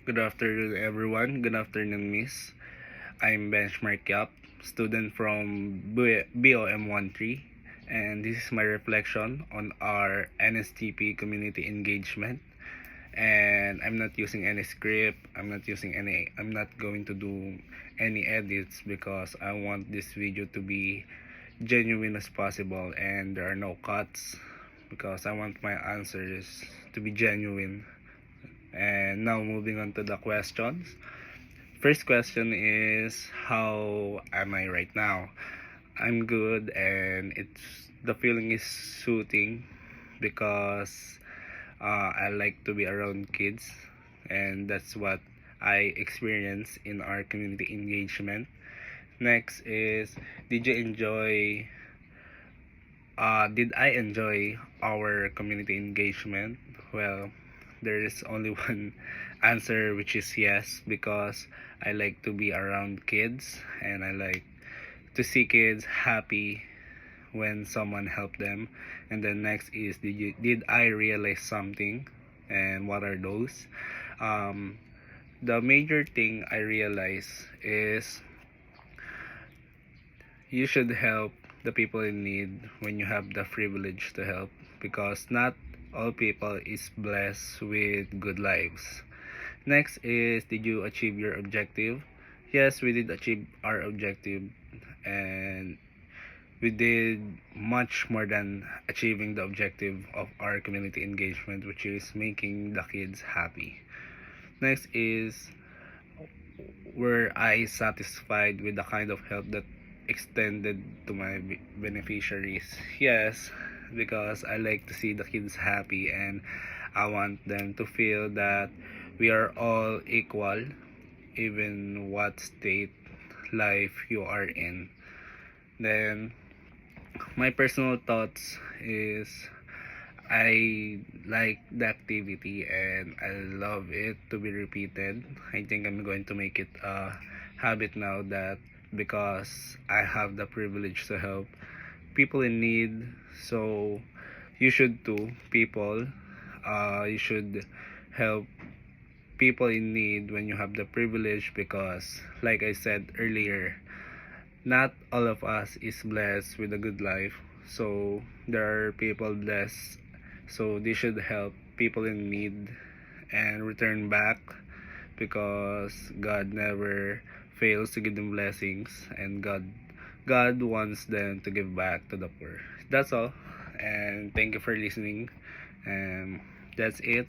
Good afternoon, everyone. Good afternoon, Miss. I'm Benchmark Yap, student from BOM13, and this is my reflection on our NSTP community engagement. And I'm not using any script. I'm not going to do any edits because I want this video to be genuine as possible, and there are no cuts because I want my answers to be genuine. And now moving on to the questions. First question is, how am I right now? I'm good, and the feeling is soothing because I like to be around kids, and that's what I experience in our community engagement. Next is, did I enjoy our community engagement? Well, there is only one answer, which is yes, because I like to be around kids and I like to see kids happy when someone helped them. And then next is, did I realize something, and what are those? Um, the major thing I realize is you should help the people in need when you have the privilege to help, because not all people is blessed with good lives. Next is, did you achieve your objective? Yes, we did achieve our objective, and we did much more than achieving the objective of our community engagement, which is making the kids happy. Next is, were I satisfied with the kind of help that extended to my beneficiaries? Yes, because I like to see the kids happy, and I want them to feel that we are all equal, even what state life you are in. Then my personal thoughts is, I like the activity and I love it to be repeated. I think I'm going to make it a habit now, that because I have the privilege to help people in need, so you should too, people. You should help people in need when you have the privilege, because like I said earlier, not all of us is blessed with a good life. So there are people blessed, so they should help people in need and return back, because God never fails to give them blessings, and God wants them to give back to the poor. That's all, and thank you for listening, and that's it.